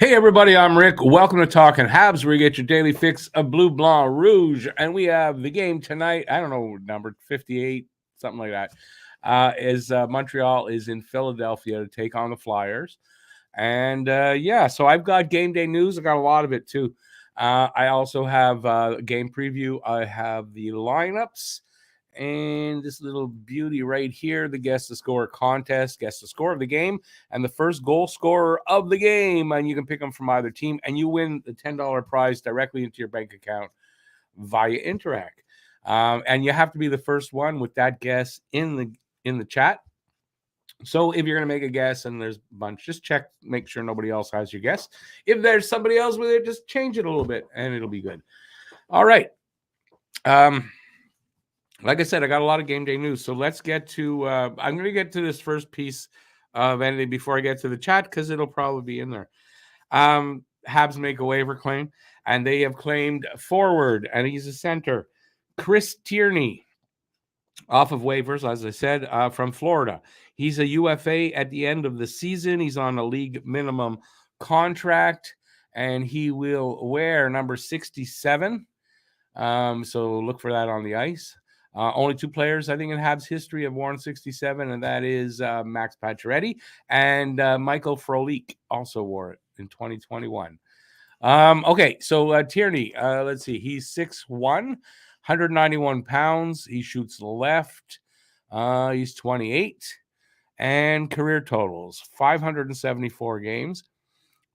Hey everybody, I'm Rick. Welcome to Talking Habs, where you get your daily fix of Bleu Blanc Rouge. And we have the game tonight. I don't know, number 58, something like that. Montreal is in Philadelphia to take on the Flyers. And so I've got game day news. I got a lot of it too. I also have a game preview. I have the lineups. And this little beauty right here, the Guess the Score contest, guess the score of the game, and the first goal scorer of the game. And you can pick them from either team, and you win the $10 prize directly into your bank account via Interact. And you have to be the first one with that guess in the chat. So if you're going to make a guess and there's a bunch, just check, make sure nobody else has your guess. If there's somebody else with it, just change it a little bit, and it'll be good. All right. Like I said, I got a lot of game day news. So let's get to I'm going to get to this first piece of anything before I get to the chat, because it'll probably be in there. Habs make a waiver claim, and they have claimed forward, and he's a center, Chris Tierney, off of waivers, as I said, from Florida. He's a UFA at the end of the season. He's on a league minimum contract, and he will wear number 67. So look for that on the ice. Only two players, I think, in Habs history have worn 67, and that is Max Pacioretty and Michael Frolik also wore it in 2021. Okay, so Tierney, let's see. He's 6'1", 191 pounds. He shoots left. He's 28. And career totals, 574 games,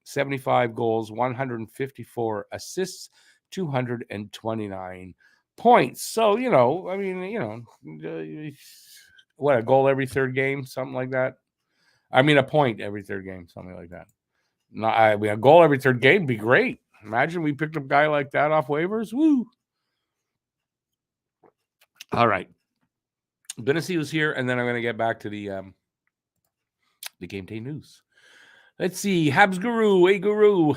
75 goals, 154 assists, 229 points. So, what, a goal every third game, something like that. I mean, a point every third game, something like that. A goal every third game would be great. Imagine we picked up a guy like that off waivers. Woo! All right. I'm going to see who's here, and then I'm going to get back to the game day news. Let's see. Habs Guru, hey Guru.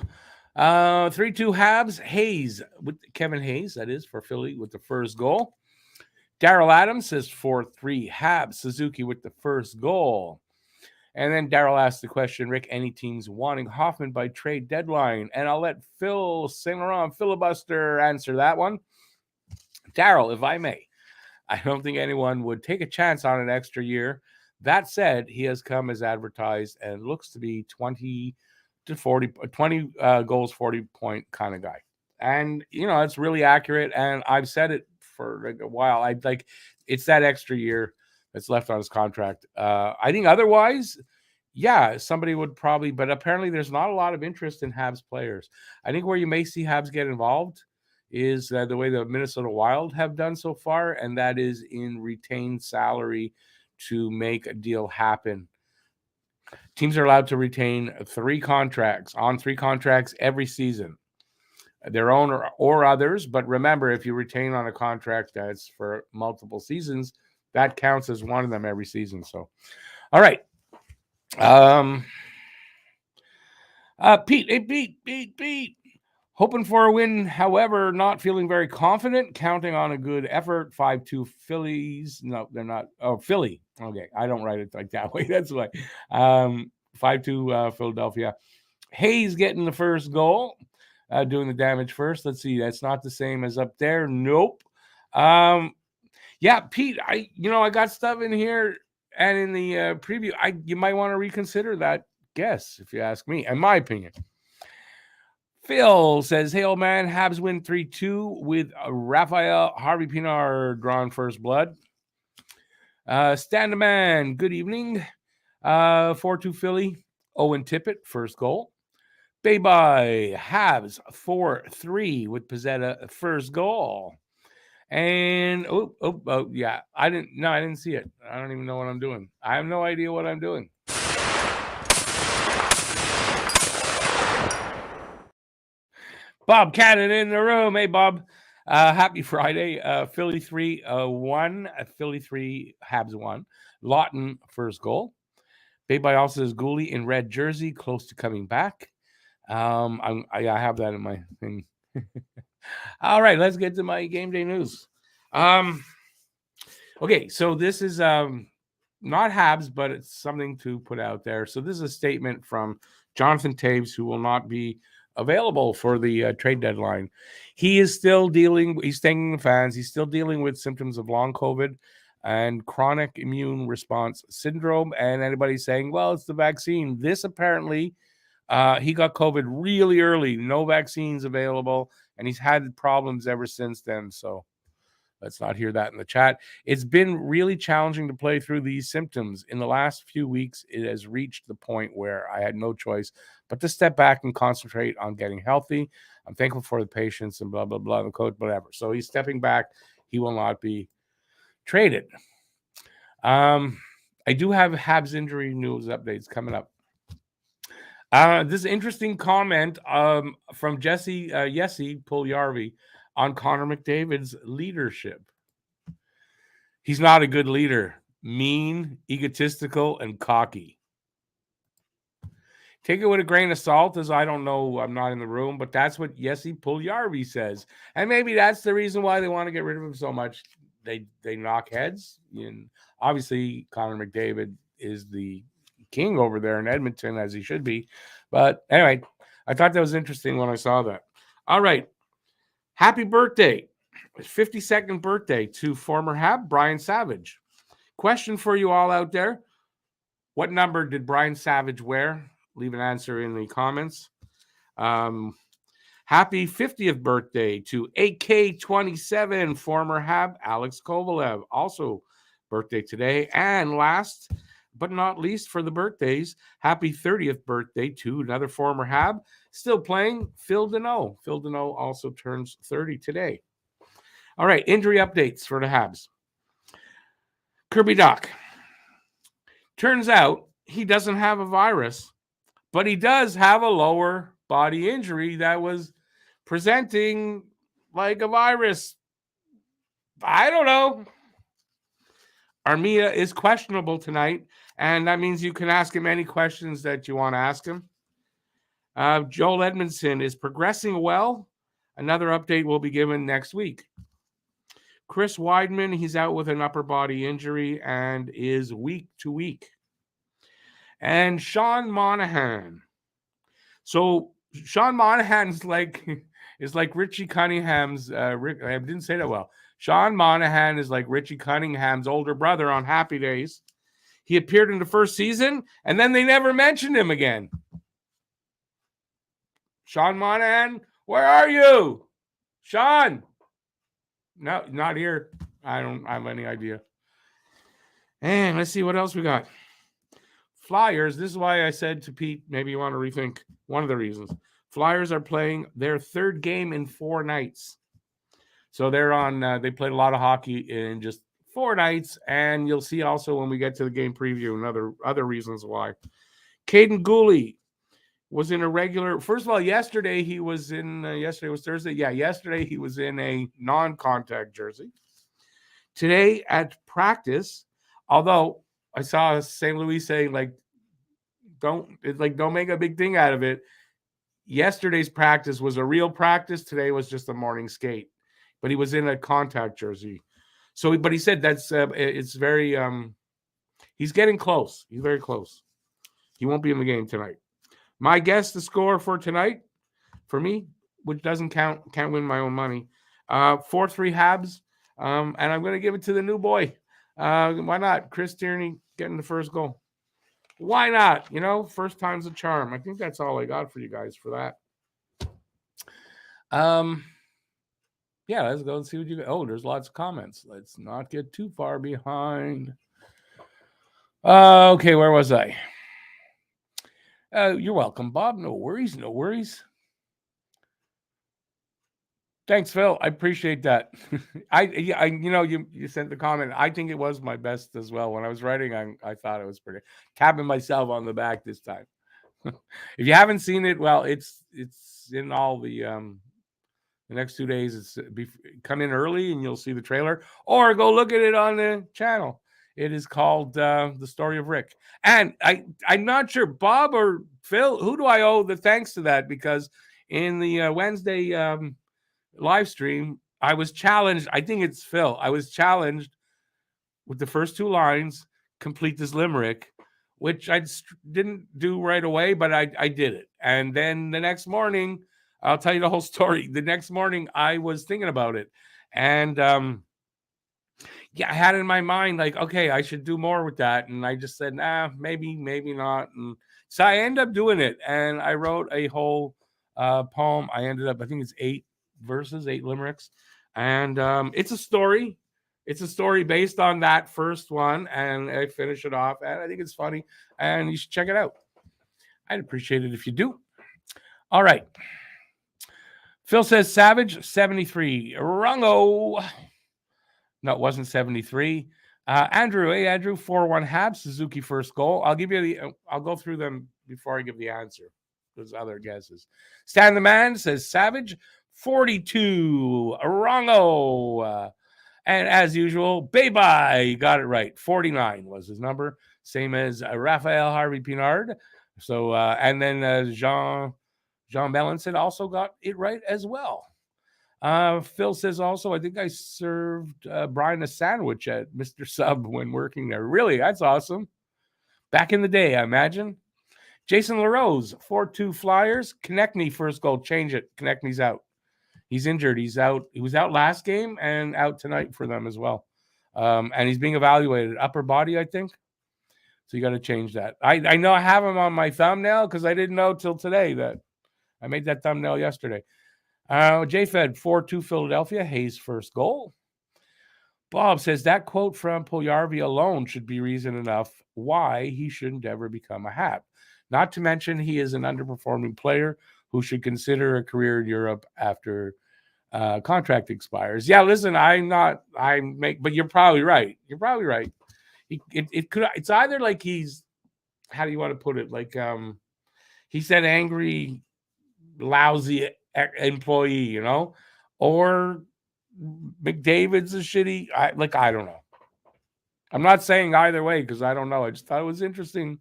3-2 Habs. Hayes, with Kevin Hayes, that is, for Philly with the first goal. Daryl Adams says 4-3 Habs. Suzuki with the first goal. And then Daryl asked the question, Rick, any teams wanting Hoffman by trade deadline? And I'll let Phil St. Laurent filibuster answer that one. Daryl, if I may, I don't think anyone would take a chance on an extra year. That said, he has come as advertised and looks to be 20 goals, 40-point kind of guy. And, it's really accurate. And I've said it for like a while. It's that extra year that's left on his contract. I think otherwise, yeah, somebody would probably, but apparently there's not a lot of interest in Habs players. I think where you may see Habs get involved is the way the Minnesota Wild have done so far, and that is in retained salary to make a deal happen. Teams are allowed to retain three contracts every season, their own or others. But remember, if you retain on a contract that's for multiple seasons, that counts as one of them every season. So, all right. Pete. Hoping for a win, however, not feeling very confident. Counting on a good effort. 5-2 Phillies. No, they're not. Oh, Philly. Okay, I don't write it like that way. That's why. 5-2 Philadelphia. Hayes getting the first goal, doing the damage first. Let's see. That's not the same as up there. Nope. Yeah, Pete. I got stuff in here and in the preview. You might want to reconsider that guess, if you ask me. In my opinion. Phil says, hey, old man, Habs win 3-2 with Raphael Harvey Pinard drawn first blood. Standaman, good evening. 4-2 Philly. Owen Tippett, first goal. Bay-Bye, Habs 4-3 with Pizzetta, first goal. And, yeah, I didn't see it. I don't even know what I'm doing. I have no idea what I'm doing. Bob Cannon in the room. Hey, Bob. Happy Friday. Philly 3-1. Philly 3, Habs 1. Lawton, first goal. Bay-Bye also says Gooley in red jersey, close to coming back. I have that in my thing. All right, let's get to my game day news. Okay, so this is not Habs, but it's something to put out there. So this is a statement from Jonathan Taves, who will not be available for the trade deadline. He is still he's thanking the fans, he's still dealing with symptoms of long COVID and chronic immune response syndrome. And anybody saying, well, it's the vaccine. This apparently, he got COVID really early, no vaccines available, and he's had problems ever since then. So let's not hear that in the chat. It's been really challenging to play through these symptoms. In the last few weeks, it has reached the point where I had no choice but to step back and concentrate on getting healthy. I'm thankful for the patience and blah, blah, blah, the coach, whatever. So he's stepping back. He will not be traded. I do have Habs injury news updates coming up. This interesting comment from Jesse Puljujarvi on Connor McDavid's leadership. He's not a good leader. Mean, egotistical, and cocky. Take it with a grain of salt, as I don't know, I'm not in the room, but that's what Jesse Puljujarvi says. And maybe that's the reason why they want to get rid of him so much. They knock heads. And obviously, Connor McDavid is the king over there in Edmonton, as he should be. But anyway, I thought that was interesting when I saw that. All right. Happy birthday. 52nd birthday to former Hab Brian Savage. Question for you all out there. What number did Brian Savage wear? Leave an answer in the comments. Happy 50th birthday to AK27 former Hab Alex Kovalev. Also birthday today. And last but not least for the birthdays, happy 30th birthday to another former Hab, still playing, Phil Deneau. Phil Deneau also turns 30 today. All right, injury updates for the Habs. Kirby Dach. Turns out he doesn't have a virus, but he does have a lower body injury that was presenting like a virus. I don't know. Armia is questionable tonight, and that means you can ask him any questions that you want to ask him. Joel Edmondson is progressing well. Another update will be given next week. Chris Weidman, he's out with an upper body injury and is week to week. And Sean Monahan. So Sean Monahan is like Richie Cunningham's. I didn't say that well. Sean Monahan is like Richie Cunningham's older brother on Happy Days. He appeared in the first season, and then they never mentioned him again. Sean Monahan, where are you? Sean. No, not here. I don't have any idea. And let's see what else we got. Flyers. This is why I said to Pete, maybe you want to rethink one of the reasons. Flyers are playing their third game in 4 nights. So they're on, they played a lot of hockey in just 4 nights. And you'll see also when we get to the game preview and other reasons why. Caden Gooley was in a regular, first of all, yesterday he was in, yesterday was Thursday. Yeah, yesterday he was in a non-contact jersey. Today at practice, although I saw St. Louis saying, don't make a big thing out of it. Yesterday's practice was a real practice. Today was just a morning skate. But he was in a contact jersey. So, but he said that's, it's very, he's getting close. He's very close. He won't be in the game tonight. My guess, the score for tonight, for me, which doesn't count, can't win my own money, 4-3 Habs. And I'm going to give it to the new boy. Why not? Chris Tierney getting the first goal. Why not? You know, first time's a charm. I think that's all I got for you guys for that. Yeah, let's go and see what you got. Oh, there's lots of comments. Let's not get too far behind. Okay, where was I? You're welcome, Bob. No worries, no worries. Thanks, Phil. I appreciate that. You sent the comment. I think it was my best as well. When I was writing, I thought it was pretty. Tapping myself on the back this time. If you haven't seen it, well, it's in all the next 2 days. It's come in early and you'll see the trailer, or go look at it on the channel. It is called The Story of Rick. And I'm not sure, Bob or Phil, who do I owe the thanks to that? Because in the Wednesday live stream, I was challenged. I think it's Phil. I was challenged with the first 2 lines, complete this limerick, which I didn't do right away, but I did it. And then the next morning, I'll tell you the whole story. The next morning, I was thinking about it. And yeah, I had in my mind, like, okay, I should do more with that. And I just said, nah, maybe not. And so I ended up doing it. And I wrote a whole poem. I ended up, I think it's 8 verses, 8 limericks. And it's a story. It's a story based on that first one. And I finish it off. And I think it's funny. And you should check it out. I'd appreciate it if you do. All right. Phil says Savage 73. Rungo. No, it wasn't 73. Andrew, hey Andrew, 4-1 Habs, Suzuki first goal. I'll give you I'll go through them before I give the answer. There's other guesses. Stan the Man says Savage 42. Rongo. And as usual, bye. You got it right. 49 was his number. Same as Raphael Harvey Pinard. So and then Jean Melanson also got it right as well. Phil says also, I think I served Brian a sandwich at Mr. Sub when working there. Really? That's awesome. Back in the day, I imagine. Jason LaRose, 4-2 Flyers. Konechny first goal. Change it. Konechny's out. He's injured. He's out. He was out last game and out tonight for them as well. And he's being evaluated. Upper body, I think. So you got to change that. I know I have him on my thumbnail because I didn't know till today that I made that thumbnail yesterday. JFed 4-2 Philadelphia. Hayes first goal. Bob says that quote from Puljujarvi alone should be reason enough why he shouldn't ever become a Hab. Not to mention he is an underperforming player who should consider a career in Europe after contract expires. Yeah, listen, but you're probably right. You're probably right. It's either like he's, how do you want to put it? Like he's that angry, lousy employee, or McDavid's a shitty. I don't know. I'm not saying either way because I don't know. I just thought it was interesting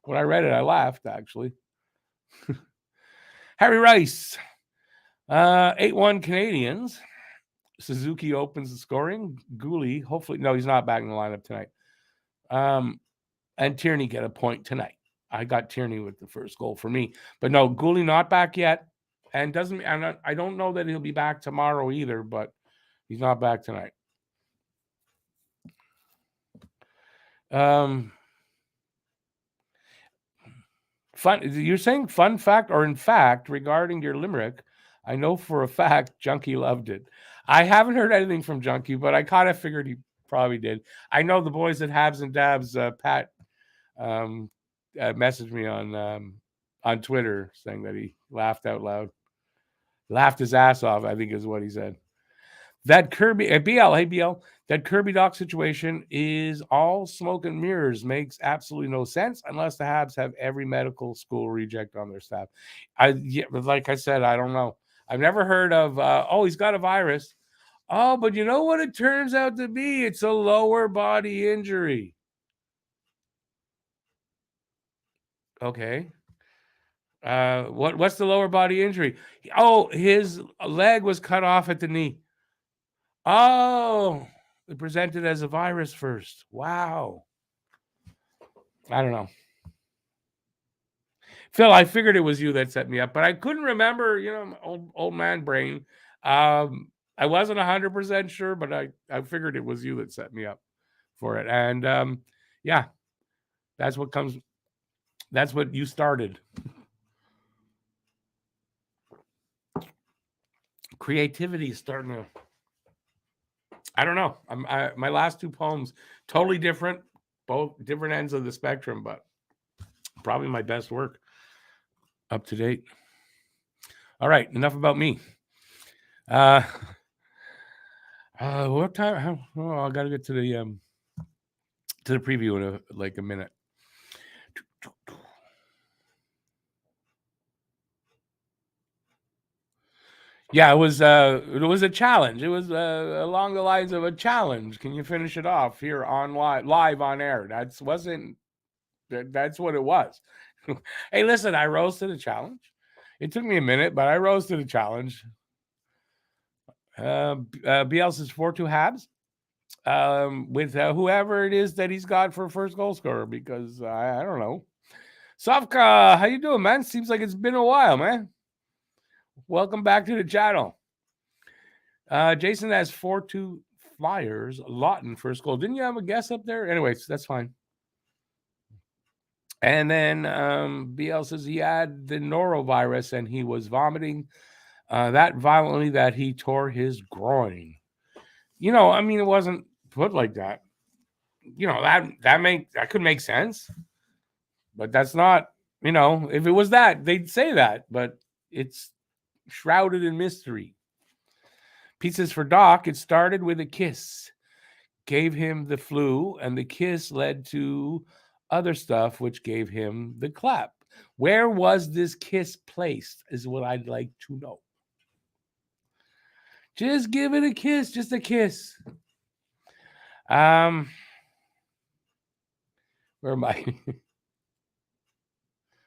when I read it. I laughed actually. Harry Rice, 8-1 Canadiens. Suzuki opens the scoring. Gooley, hopefully, no, he's not back in the lineup tonight. And Tierney get a point tonight. I got Tierney with the first goal for me, but no, Gooley not back yet. And I don't know that he'll be back tomorrow either, but he's not back tonight. You're saying fun fact, or in fact, regarding your limerick, I know for a fact Junkie loved it. I haven't heard anything from Junkie, but I kind of figured he probably did. I know the boys at Habs and Dabs, Pat messaged me on Twitter saying that he laughed out loud. Laughed his ass off, I think is what he said. That Kirby, BL, that Kirby Doc situation is all smoke and mirrors. Makes absolutely no sense unless the Habs have every medical school reject on their staff. Like I said, I don't know. I've never heard of, he's got a virus. Oh, but you know what it turns out to be? It's a lower body injury. Okay. What's the lower body injury? Oh, his leg was cut off at the knee. Oh, it presented as a virus first. Wow. I don't know. Phil, I figured it was you that set me up, but I couldn't remember, old man brain. I wasn't 100% sure, but I figured it was you that set me up for it. And yeah, that's what you started. Creativity is starting to, I don't know. My last 2 poems, totally different, both different ends of the spectrum, but probably my best work. Up to date. All right, enough about me. What time? I got to get to the preview in a minute. Yeah, it was a challenge. It was along the lines of a challenge. Can you finish it off here on live on air? That's what it was. Hey, listen, I rose to the challenge. It took me a minute, but I rose to the challenge. BL says 4-2 Habs. with whoever it is that he's got for first goal scorer, because I don't know. Safka, how you doing, man? Seems like it's been a while, man. Welcome back to the channel. Jason has 4-2 Flyers. Lawton first goal. Didn't you have a guess up there? Anyways, that's fine. And then BL says he had the norovirus and he was vomiting that violently that he tore his groin. I mean, it wasn't put like that. That could make sense, but that's not. If it was that, they'd say that, but it's shrouded in mystery. Pieces for Doc. It started with a kiss, gave him the flu, and the kiss led to other stuff, which gave him the clap. Where was this kiss placed is what I'd like to know. Just give it a kiss, just a kiss. Where am I?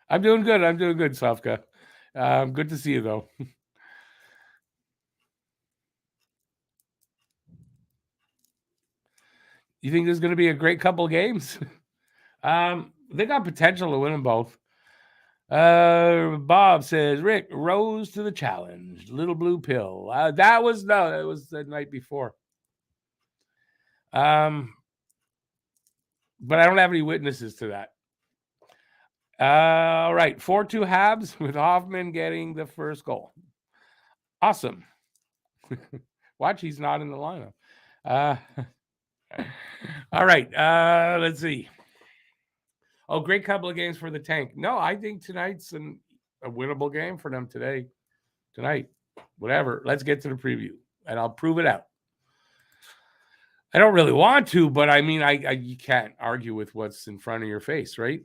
I'm doing good, Safka. Good to see you, though. You think there's going to be a great couple of games? They got potential to win them both. Bob says, Rick rose to the challenge. Little blue pill. That was the night before. But I don't have any witnesses to that. All right, 4-2 Habs with Hoffman getting the first goal. Awesome. Watch, he's not in the lineup. All right, let's see. Oh, great couple of games for the Tank. No, I think tonight's a winnable game for them tonight. Whatever. Let's get to the preview, and I'll prove it out. I don't really want to, but I mean, you can't argue with what's in front of your face, right?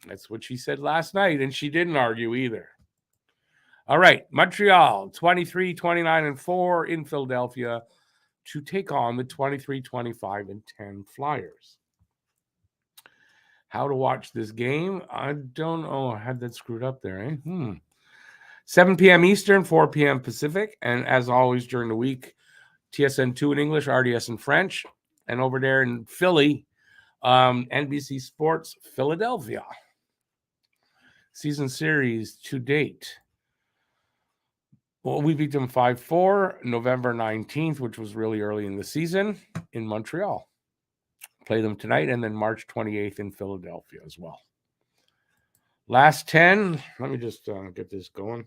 That's what she said last night, and she didn't argue either. All right, Montreal, 23-29-4 in Philadelphia to take on the 23-25-10 Flyers. How to watch this game? I don't know. I had that screwed up there, eh? 7 p.m. Eastern, 4 p.m. Pacific, and as always during the week, TSN2 in English, RDS in French, and over there in Philly, NBC Sports Philadelphia. Season series to date. Well, we beat them 5-4 November 19th, which was really early in the season in Montreal. Play them tonight, and then March 28th in Philadelphia as well. Last 10. Let me just get this going.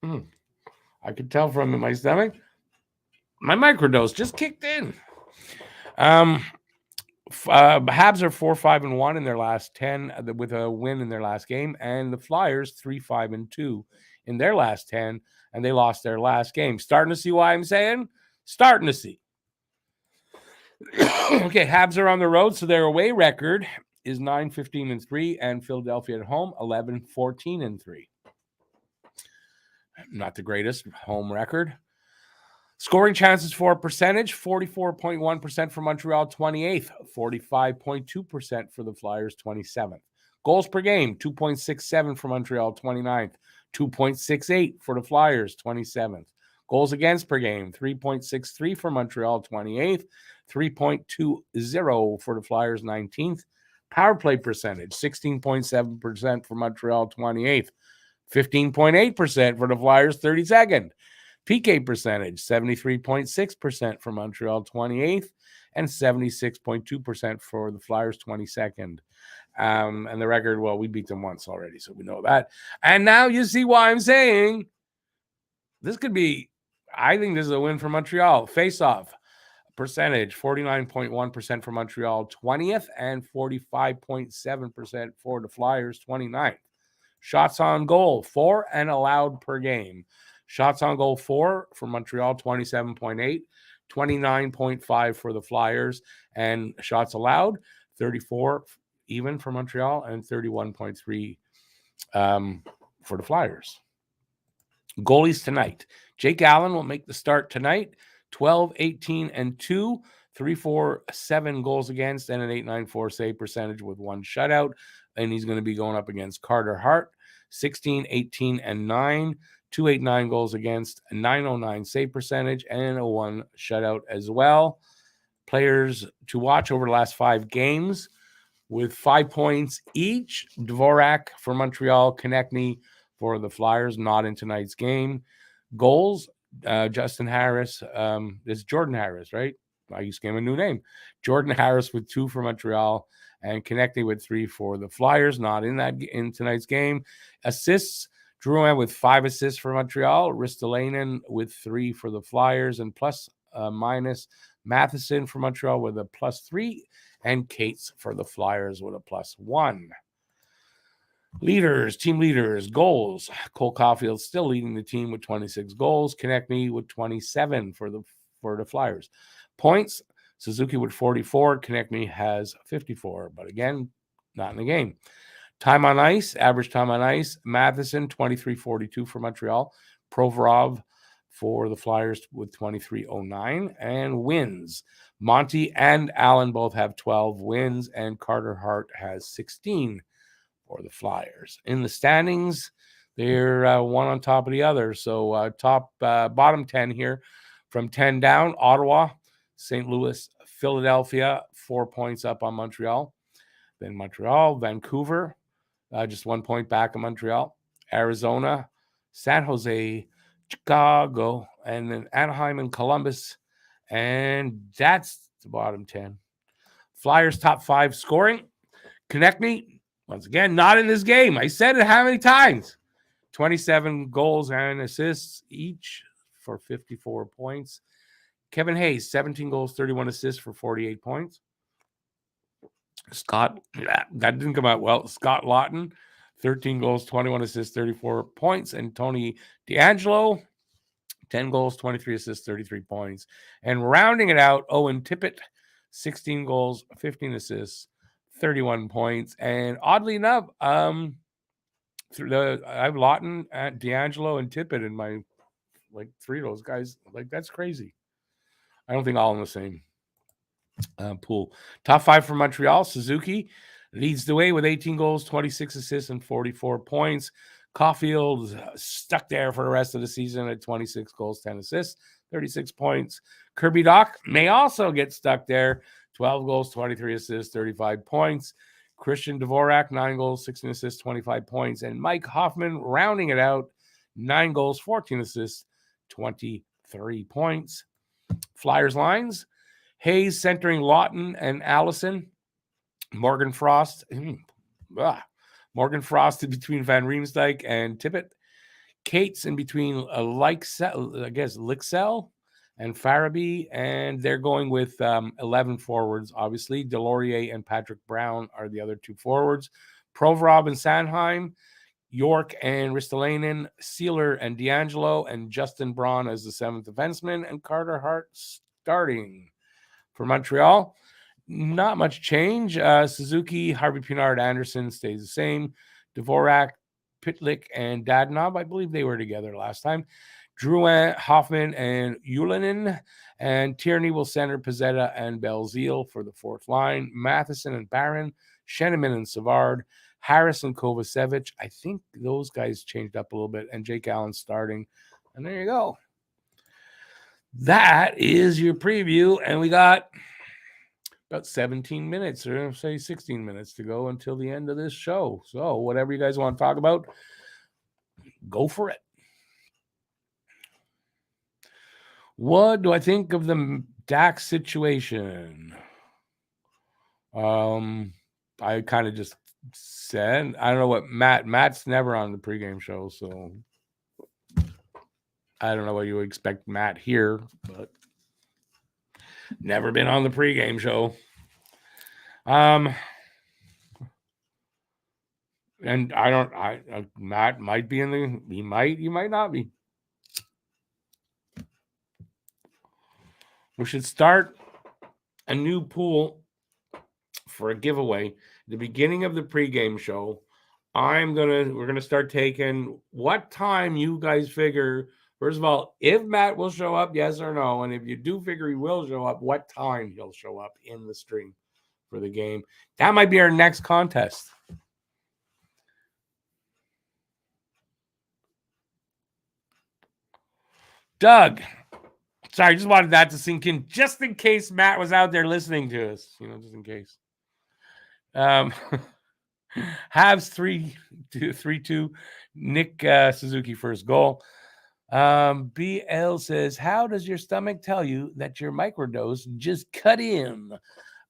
I could tell from my stomach. My microdose just kicked in. Habs are 4-5-1 in their last 10 with a win in their last game, and the Flyers 3-5-2 in their last 10, and they lost their last game. Starting to see why I'm saying? Starting to see. Okay, Habs are on the road, so their away record is 9-15-3, and Philadelphia at home 11-14-3. Not the greatest home record. Scoring chances for percentage, 44.1% for Montreal, 28th, 45.2% for the Flyers, 27th. Goals per game, 2.67 for Montreal, 29th, 2.68 for the Flyers, 27th. Goals against per game, 3.63 for Montreal, 28th, 3.20 for the Flyers, 19th. Power play percentage, 16.7% for Montreal, 28th, 15.8% for the Flyers, 32nd. PK percentage, 73.6% for Montreal, 28th, and 76.2% for the Flyers, 22nd. And the record, well, we beat them once already, so we know that. And now you see why I'm saying this could be, I think this is a win for Montreal. Face-off percentage, 49.1% for Montreal, 20th, and 45.7% for the Flyers, 29th. Shots on goal, 4 and allowed per game. Shots on goal, 4 for Montreal, 27.8, 29.5 for the Flyers, and shots allowed, 34 even for Montreal, and 31.3 for the Flyers. Goalies tonight. Jake Allen will make the start tonight, 12, 18, and 2, 3.47 goals against, and an 8.94 save percentage with 1 shutout. And he's going to be going up against Carter Hart, 16, 18, and 9, .289 goals against, a .909 save percentage, and a 1 shutout as well. Players to watch over the last 5 games with 5 points each. Dvorak for Montreal, Konechny for the Flyers, not in tonight's game. Goals, Justin Harris. It's Jordan Harris, right? I used to give him a new name. Jordan Harris with 2 for Montreal, and Konechny with 3 for the Flyers, not in tonight's game. Assists, Drouin with 5 assists for Montreal, Ristolainen with 3 for the Flyers, and plus minus Matheson for Montreal with a +3, and Cates for the Flyers with a +1. Leaders, team leaders, goals. Cole Caulfield still leading the team with 26 goals. Konechny with 27 for the Flyers. Points, Suzuki with 44. Konechny has 54, but again, not in the game. Time on ice, average time on ice. Matheson, 23:42 for Montreal. Provorov for the Flyers with 23:09. And wins. Monty and Allen both have 12 wins, and Carter Hart has 16 for the Flyers. In the standings, they're one on top of the other. So bottom 10 here. From 10 down, Ottawa, St. Louis, Philadelphia, 4 points up on Montreal. Then Montreal, Vancouver, just 1 point back of Montreal. Arizona, San Jose, Chicago, and then Anaheim and Columbus. And that's the bottom 10. Flyers top 5 scoring. Konechny, once again, not in this game. I said it how many times? 27 goals and assists each for 54 points. Kevin Hayes, 17 goals, 31 assists for 48 points. Scott, that didn't come out well. Scott Lawton, 13 goals, 21 assists, 34 points. And Tony DeAngelo, 10 goals, 23 assists, 33 points. And rounding it out, Owen Tippett, 16 goals, 15 assists, 31 points. And oddly enough, I have Lawton, DeAngelo, and Tippett in my 3 of those guys. That's crazy. I don't think all in the same pool. Top 5 for Montreal. Suzuki leads the way with 18 goals, 26 assists, and 44 points. Caulfield stuck there for the rest of the season at 26 goals, 10 assists, 36 points. Kirby Dach may also get stuck there. 12 goals, 23 assists, 35 points. Christian Dvorak, 9 goals, 16 assists, 25 points. And Mike Hoffman rounding it out, 9 goals, 14 assists, 23 points. Flyers lines. Hayes centering Lawton and Allison. Morgan Frost. Morgan Frost in between Van Riemsdyk and Tippett. Cates in between Lixell and Farabee. And they're going with 11 forwards, obviously. Delorier and Patrick Brown are the other 2 forwards. Provorov and Sanheim. York and Ristolainen, Sealer and DeAngelo, and Justin Braun as the 7th defenseman, and Carter Hart starting. For Montreal, not much change. Suzuki, Harvey Pinard, Anderson stays the same. Dvorak, Pitlick, and Dadonov, I believe they were together last time. Drouin, Hoffman, and Ylönen. And Tierney will center Pezzetta and Belzile for the 4th line. Matheson and Barron, Sheneman and Savard, Harris and Kovacevic. I think those guys changed up a little bit. And Jake Allen starting. And there you go. That is your preview. And we got about 17 minutes, or say 16 minutes to go until the end of this show. So whatever you guys want to talk about, go for it. What do I think of the Dak situation? I kind of just said, I don't know what Matt's never on the pregame show, so I don't know what you would expect Matt here, but never been on the pregame show. And Matt might be he might not be. We should start a new pool for a giveaway at the beginning of the pregame show. We're gonna start taking what time you guys figure. First of all, if Matt will show up, yes or no, and if you do figure he will show up, what time he'll show up in the stream for the game. That might be our next contest. Doug. Sorry, I just wanted that to sink in, just in case Matt was out there listening to us. Just in case. Habs 3-2. Nick Suzuki first goal. BL says, how does your stomach tell you that your microdose just cut in?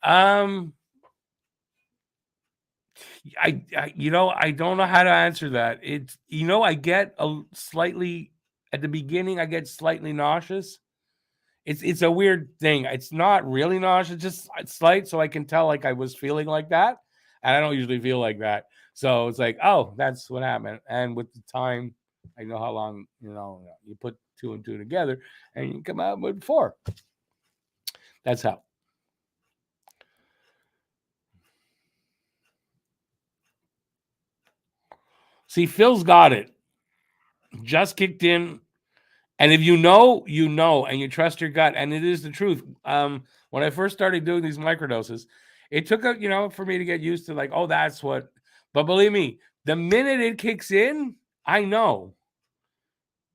I don't know how to answer that. It's, I get slightly at the beginning, I get slightly nauseous. It's a weird thing. It's not really nauseous, just slight, so I can tell like I was feeling like that. And I don't usually feel like that. So it's like, oh, that's what happened. And with the time, I know how long, you put 2 and 2 together and you come out with 4. That's how. See, Phil's got it. Just kicked in. And if you know, and you trust your gut, and it is the truth. When I first started doing these microdoses, it took for me to get used to like, oh, that's what. But believe me, the minute it kicks in, I know.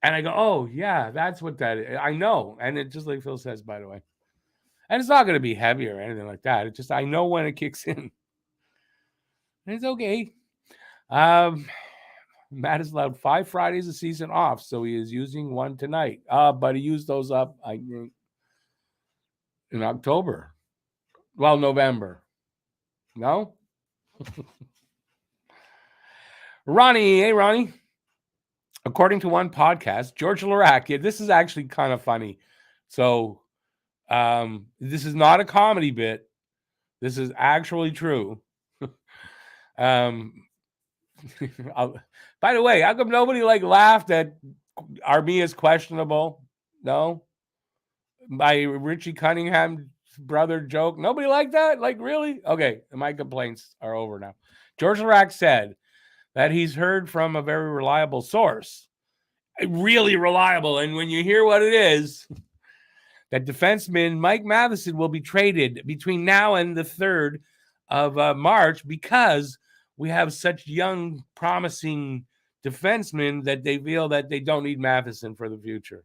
And I go, oh, yeah, that's what that is. I know. And it just like Phil says, by the way. And it's not going to be heavy or anything like that. It's just, I know when it kicks in. And it's okay. Matt is allowed 5 Fridays a season off, so he is using one tonight. But he used those up, I think, in October. Well, November. No? Ronnie. Hey, Ronnie. According to one podcast, George Larac, this is actually kind of funny. So this is not a comedy bit. This is actually true. By the way, how come nobody laughed at Armia's questionable? No? My Richie Cunningham brother joke? Nobody liked that? Like, really? Okay, my complaints are over now. George Larac said that he's heard from a very reliable source. Really reliable. And when you hear what it is, that defenseman Mike Matheson will be traded between now and the 3rd of March because we have such young, promising defensemen that they feel that they don't need Matheson for the future.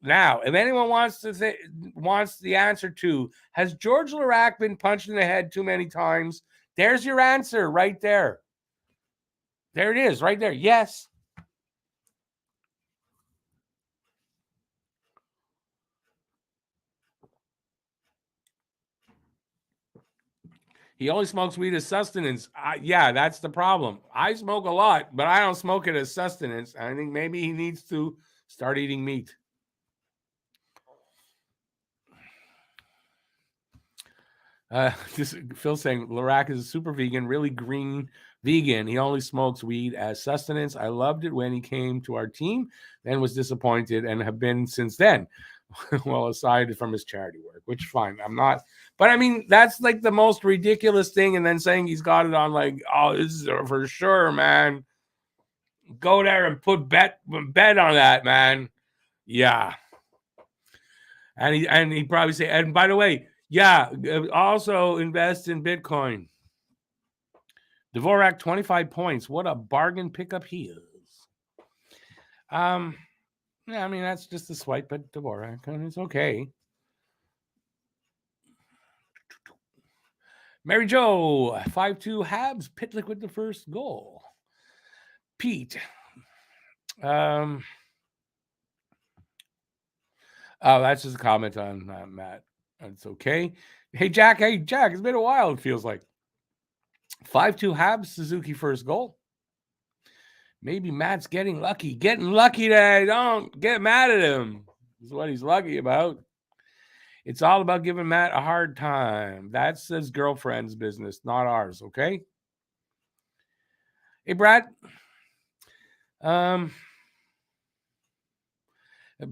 Now, if anyone wants the answer to, has George Larac been punched in the head too many times? There's your answer right there. There it is, right there. Yes. He only smokes weed as sustenance. Yeah, that's the problem. I smoke a lot, but I don't smoke it as sustenance. I think maybe he needs to start eating meat. Phil's saying Larac is a super vegan, really green vegan. He only smokes weed as sustenance. I loved it when he came to our team, then was disappointed and have been since then. Well, aside from his charity work, which fine, I'm not. But I mean, that's like the most ridiculous thing. And then saying he's got it on like, oh, this is for sure, man. Go there and put bet on that, man. Yeah. And he probably say, and by the way, yeah, also invest in Bitcoin. Dvorak, 25 points. What a bargain pickup he is. Yeah, I mean, that's just a swipe at Dvorak, and it's okay. Mary Jo, 5-2 Habs. Pitlick with the first goal. Pete. Oh, that's just a comment on Matt. That's okay. Hey, Jack. It's been a while, it feels like. 5-2 Habs. Suzuki first goal. Maybe Matt's getting lucky. Getting lucky today. Don't get mad at him. That's what he's lucky about. It's all about giving Matt a hard time. That's his girlfriend's business, not ours, okay? Hey, Brad.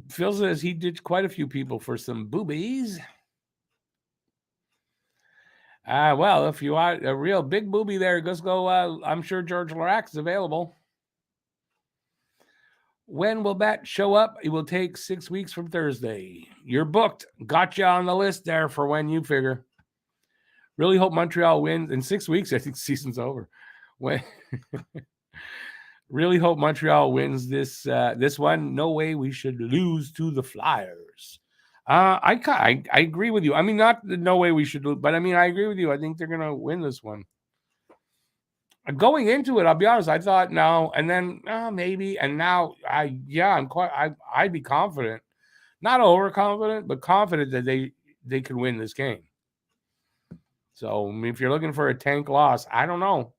Phil says he did quite a few people for some boobies. Well, if you want a real big booby there, just go. I'm sure George Larac is available. When will Matt show up? It will take 6 weeks from Thursday. You're booked. Got you on the list there for when you figure. Really hope Montreal wins. In 6 weeks, I think the season's over. When Really hope Montreal wins this one. No way we should lose to the Flyers. I agree with you. I mean, not no way we should lose, but I mean, I agree with you. I think they're gonna win this one. Going into it, I'll be honest. I thought no, and then maybe, and now I'd be confident, not overconfident, but confident that they could win this game. So I mean, if you're looking for a tank loss, I don't know.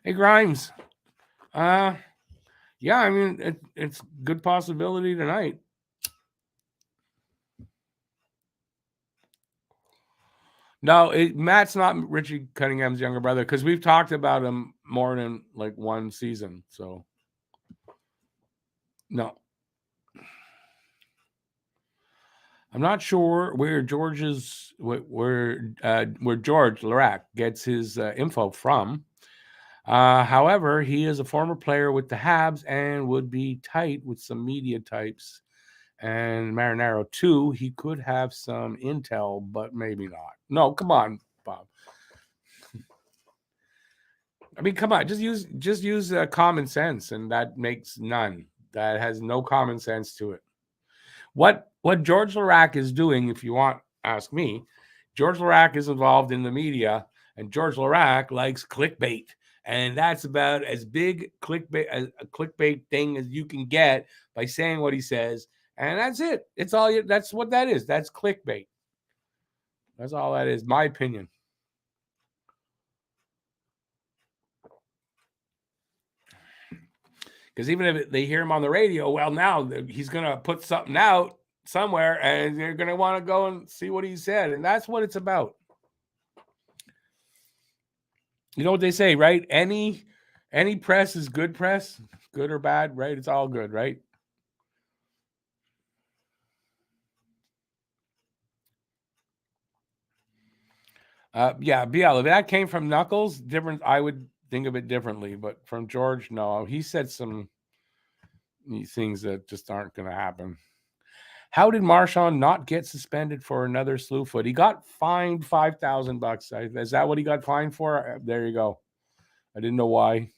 Hey Grimes, yeah, I mean it's good possibility tonight. No, Matt's not Richie Cunningham's younger brother because we've talked about him more than like one season. So no, I'm not sure where George Larac gets his info from. However, he is a former player with the Habs and would be tight with some media types and Marinaro too. He could have some intel, but maybe not. No, come on, Bob. I mean, come on, just use common sense, and that makes none. That has no common sense to it. What George Larac is doing, if you want, ask me. George Larac is involved in the media, and George Larac likes clickbait, and that's about as big a clickbait thing as you can get by saying what he says, and that's it. It's all. That's what that is. That's clickbait. That's all that is. My opinion. Because even if they hear him on the radio, well, now he's going to put something out somewhere and they're going to want to go and see what he said. And that's what it's about. You know what they say, right? Any press is good press, good or bad, right? It's all good, right? Yeah, BL, if that came from Knuckles, different, I would think of it differently. But from George, no, he said some things that just aren't going to happen. How did Marchand not get suspended for another slew foot? He got fined $5,000. Is that what he got fined for? There you go. I didn't know why.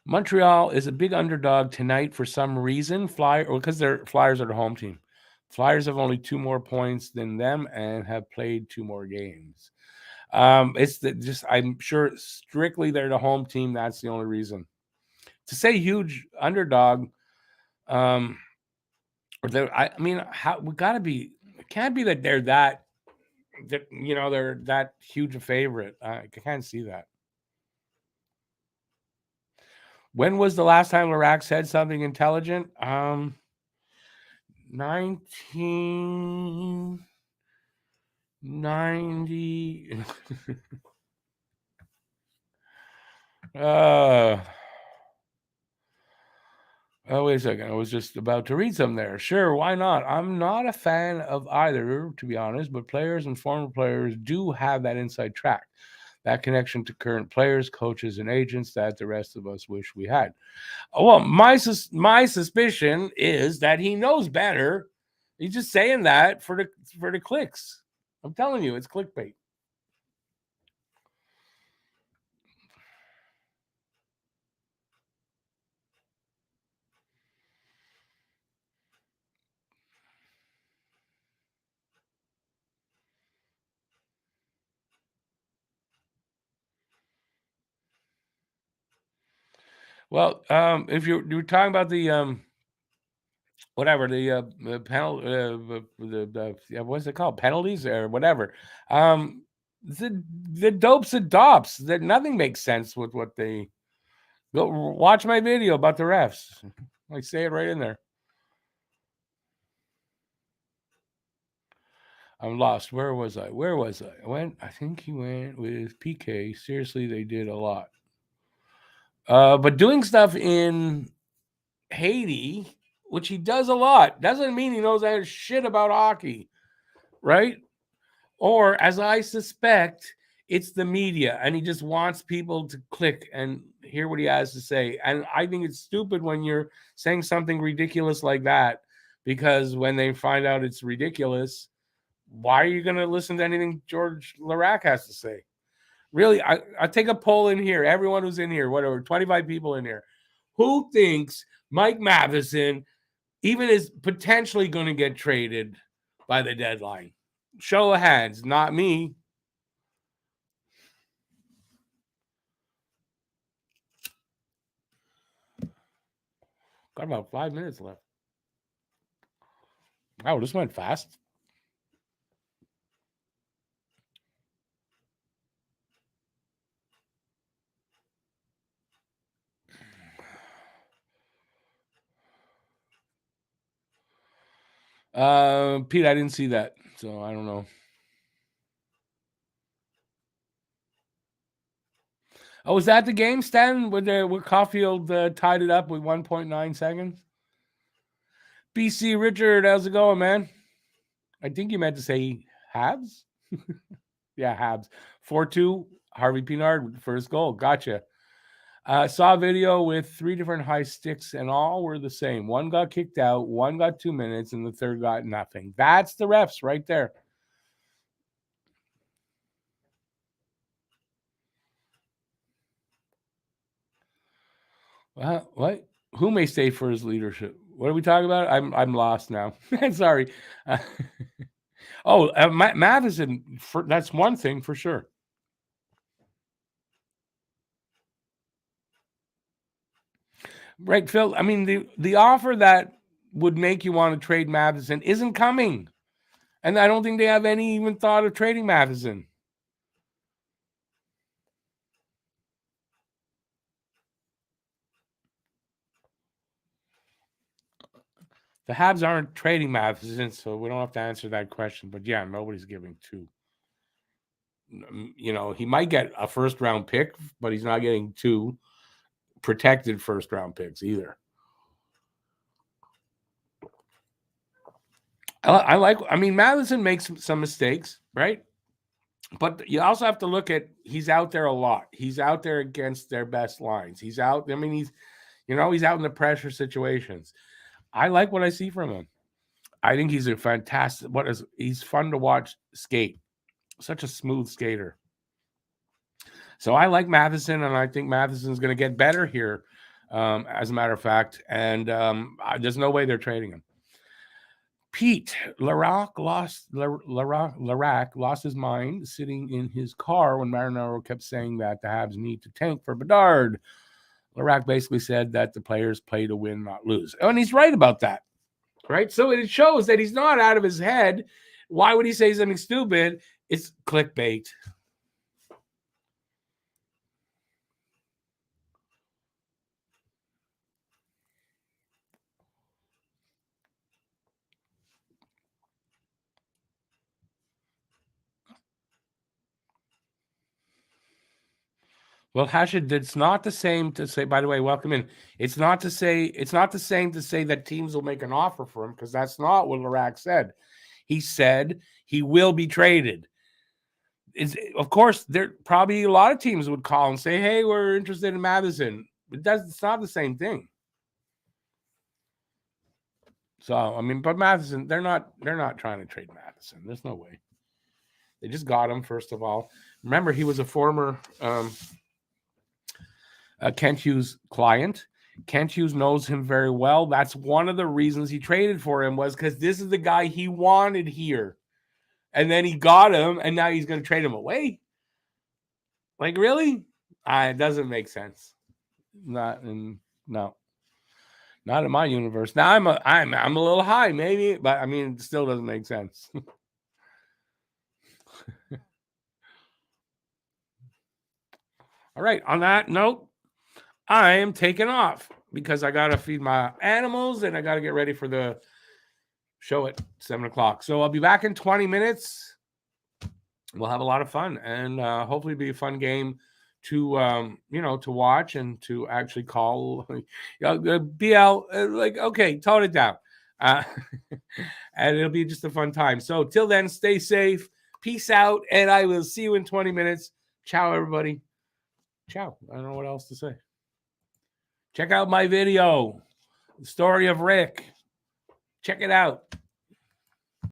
Montreal is a big underdog tonight for some reason. Because their Flyers are the home team. Flyers have only 2 more points than them and have played 2 more games. I'm sure strictly they're the home team. That's the only reason. To say huge underdog, I mean, we got to be. It can't be that they're that they're that huge a favorite. I can't see that. When was the last time Larac said something intelligent? 1990. Oh, wait a second. I was just about to read some there. Sure, why not? I'm not a fan of either, to be honest, but players and former players do have that inside track, that connection to current players, coaches, and agents that the rest of us wish we had. Well, my suspicion is that he knows better. He's just saying that for the clicks. I'm telling you, it's clickbait. Well, if you're talking about the whatever the penalty what's it called, penalties or whatever, the dopes and dops, that nothing makes sense with what they go watch my video about the refs. I say it right in there. I'm lost. Where was I? I think he went with PK. Seriously, they did a lot. But doing stuff in Haiti, which he does a lot, doesn't mean he knows that shit about hockey, right? Or, as I suspect, it's the media, and he just wants people to click and hear what he has to say. And I think it's stupid when you're saying something ridiculous like that because when they find out it's ridiculous, why are you going to listen to anything George Larac has to say? Really, I take a poll in here. Everyone who's in here, whatever, 25 people in here, who thinks Mike Matheson even is potentially going to get traded by the deadline? Show of hands, not me. Got about 5 minutes left. Oh, this went fast. Pete, I didn't see that, so I don't know. Oh, was that the game, Stan, where Caulfield tied it up with 1.9 seconds? BC Richard, how's it going, man? I think you meant to say Habs. Yeah, Habs. 4-2, Harvey Pinard, first goal. Gotcha. Saw a video with 3 different high sticks, and all were the same. One got kicked out, one got 2 minutes, and the third got nothing. That's the refs right there. What? Who may stay for his leadership? What are we talking about? I'm lost now. Sorry. Matheson. That's one thing for sure. Right, Phil. I mean, the offer that would make you want to trade Matheson isn't coming, and I don't think they have any even thought of trading Matheson. The Habs aren't trading Matheson, so we don't have to answer that question. But yeah, nobody's giving 2. You know, he might get a first-round pick, but he's not getting 2 protected first-round picks either. I mean, Matheson makes some mistakes, right? But you also have to look at, he's out there a lot. He's out there against their best lines. He's out. I mean, he's out in the pressure situations. I like what I see from him. I think he's a fantastic. He's fun to watch skate. Such a smooth skater. So I like Matheson, and I think Matheson's going to get better here, as a matter of fact. And there's no way they're trading him. Pete Larac lost his mind sitting in his car when Marinaro kept saying that the Habs need to tank for Bedard. Larac basically said that the players play to win, not lose. And he's right about that, right? So it shows that he's not out of his head. Why would he say something stupid? It's clickbait. Well, Hashid, it's not the same to say, by the way, welcome in. It's not the same to say that teams will make an offer for him, because that's not what Larac said. He said he will be traded. Of course, there probably a lot of teams would call and say, hey, we're interested in Matheson. It's not the same thing. So, I mean, but Matheson, they're not trying to trade Matheson. There's no way. They just got him, first of all. Remember, he was a former Kent Hughes client. Kent Hughes knows him very well. That's one of the reasons he traded for him, was because this is the guy he wanted here. And then he got him, and now he's going to trade him away. Like, really? It doesn't make sense. Not in my universe. Now I'm a little high, maybe, but I mean, it still doesn't make sense. All right. On that note, I am taking off because I got to feed my animals and I got to get ready for the show at 7:00. So I'll be back in 20 minutes. We'll have a lot of fun, and hopefully be a fun game to to watch and to actually call. BL, okay, tone it down, and it'll be just a fun time. So till then, stay safe, peace out, and I will see you in 20 minutes. Ciao, everybody. Ciao. I don't know what else to say. Check out my video, The Story of Rick. Check it out.